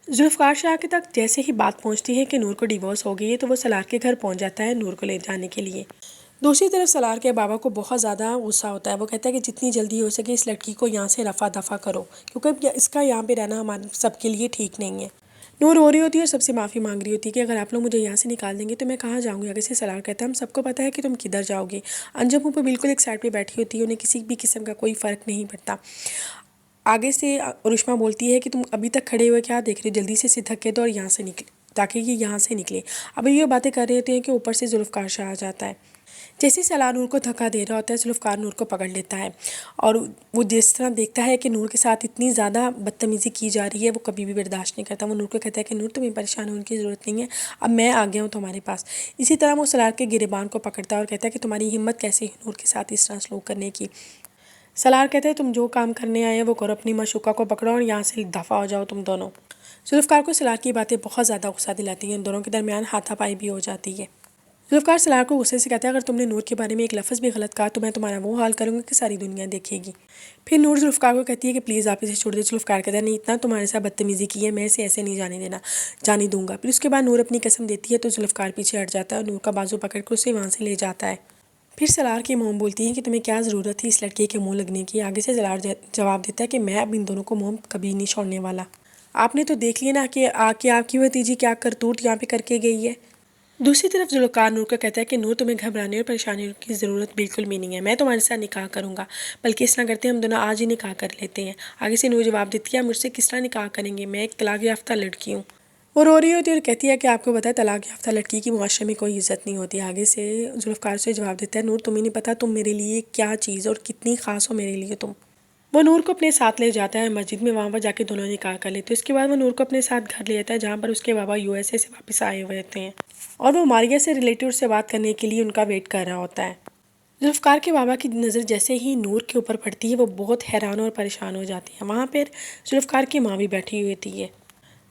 जुल्फ़कार शाह के तक जैसे ही बात पहुंचती है कि नूर को डिवोर्स हो गई है तो वो सलार के घर पहुंच जाता है नूर को ले जाने के लिए। दूसरी तरफ सलार के बाबा को बहुत ज़्यादा गुस्सा होता है। वो कहता है कि जितनी जल्दी हो सके इस लड़की को यहाँ से रफ़ा दफ़ा करो, क्योंकि इसका यहाँ पे रहना हमारे सबके लिए ठीक नहीं है। नूर रो रही होती है और सबसे माफ़ी मांग रही होती है कि अगर आप लोग मुझे यहाँ से निकाल देंगे तो मैं कहाँ जाऊँगी। आगे से सलार कहता है हम सबको पता है कि तुम किधर जाओगे। अंजुम मुँह पे बिल्कुल एक साइड पे बैठी होती है, उन्हें किसी भी किस्म का कोई फ़र्क नहीं पड़ता। आगे से रुश्मा बोलती है कि तुम अभी तक खड़े हुए क्या देख रहे हो, जल्दी से सिद्धक के दो और यहाँ से निकले, ताकि ये यहाँ से निकले। अब ये बातें कर रहे होते हैं कि ऊपर से जुल्फ़कार शाह आ जाता है। जैसे ही सलार नूर को धक्का दे रहा होता है जुल्फ़कार नूर को पकड़ लेता है और वो जिस तरह देखता है कि नूर के साथ इतनी ज़्यादा बदतमीज़ी की जा रही है वो कभी भी बर्दाश्त नहीं करता। वो नूर को कहता है कि नूर तुम्हें परेशान होने की ज़रूरत नहीं है, अब मैं आ गया हूँ तुम्हारे पास। इसी तरह वो सलार के गिरेबान को पकड़ता है और कहता है कि तुम्हारी हिम्मत कैसे है नूर के साथ इस तरह सलूक करने की। सलार कहते हैं तुम जो काम करने आए हो वो करो, अपनी मशूका को पकड़ो और यहाँ से दफ़ा हो जाओ तुम दोनों। जुल्फ़कार को सलार की बातें बहुत ज़्यादा गुस्सा दिलाती हैं, इन दोनों के दरमियान हाथापाई भी हो जाती है। जुल्फ़कार सलार को गुस्से से कहता है अगर तुमने नूर के बारे में एक लफ्ज़ भी गलत कहा तो मैं तुम्हारा वो हाल करूँगा कि सारी दुनिया देखेगी। फिर नूर जुल्फ़कार को कहती है कि प्लीज़ आप इसे छोड़ दे। जुल्फ़कार कहता है नहीं, इतना तुम्हारे साथ बदतमीज़ी की है, मैं इसे ऐसे नहीं जाने दूंगा। फिर उसके बाद नूर अपनी कसम देती है तो जुल्फ़कार पीछे हट जाता है और नूर का बाजू पकड़ कर उसे वहाँ से ले जाता है। फिर सलार की मोम बोलती है कि तुम्हें क्या ज़रूरत थी इस लड़के के मुंह लगने की। आगे से सलार जवाब देता है कि मैं अब इन दोनों को मोम कभी नहीं छोड़ने वाला। आपने तो देख लिया ना कि आके आपकी भतीजी क्या करतूत यहाँ पे करके गई है। दूसरी तरफ जुल्फ़कार नूर को कहता है कि नूर तुम्हें घबराने और परेशानी की ज़रूरत बिल्कुल भी नहीं है, मैं तुम्हारे साथ निकाह करूँगा, बल्कि इस तरह करते हैं हम दोनों आज ही निकाह कर लेते हैं। आगे से नूर जवाब देती है आप मुझसे किस तरह निकाह करेंगे, मैं एक तलाक याफ्ता लड़की हूँ। वो रो रही होती है और कहती है कि आपको पता है तलाक याफ्ता लड़की की मुआशरे में कोई इज़्ज़त नहीं होती। आगे से जुल्फ़कार से जवाब देता है नूर तुम्हें नहीं पता तुम मेरे लिए क्या चीज़ और कितनी ख़ास हो मेरे लिए तुम। वो नूर को अपने साथ ले जाता है मस्जिद में, वहाँ पर जाके दोनों निकाह कर लेते हैं। इसके बाद वो नूर को अपने साथ घर ले जाता है जहाँ पर उसके बाबा यूएसए से वापस आए हुए होते हैं और वो मारिया से रिलेटिव से बात करने के लिए उनका वेट कर रहा होता है। जुल्फ़कार के बाबा की नज़र जैसे ही नूर के ऊपर पड़ती है वो बहुत हैरान और परेशान हो जाती है। वहाँ पर जुल्फ़कार की माँ भी बैठी हुई होती है।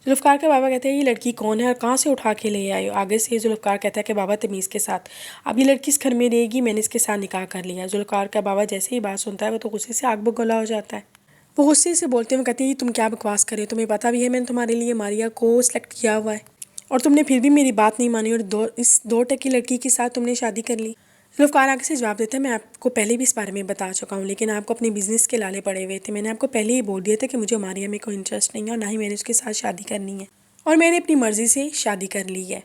जुल्फ़कार के बाबा कहते हैं ये लड़की कौन है और कहाँ से उठा के ले आए हो। आगे से जुल्फ़कार कहता है कि बाबा तमीज़ के साथ, अब ये लड़की इस घर में रहेगी, मैंने इसके साथ निकाह कर लिया। जुल्फ़कार का बाबा जैसे ही बात सुनता है वो तो गुस्से से आग बगोला हो जाता है। वो गुस्से से बोलते हुए कहती है तुम क्या बकवास कर रहे हो, तुम्हें पता भी है मैंने तुम्हारे लिए मारिया को सेलेक्ट किया हुआ है और तुमने फिर भी मेरी बात नहीं मानी और इस 2 टकी लड़की के साथ तुमने शादी कर ली। जुल्फ़कार आगे से जवाब देता है मैं आपको पहले भी इस बारे में बता चुका हूँ, लेकिन आपको अपने बिज़नेस के लाले पड़े हुए थे। मैंने आपको पहले ही बोल दिया था कि मुझे मारिया में कोई इंटरेस्ट नहीं है और ना ही मैंने उसके साथ शादी करनी है और मैंने अपनी मर्ज़ी से शादी कर ली है।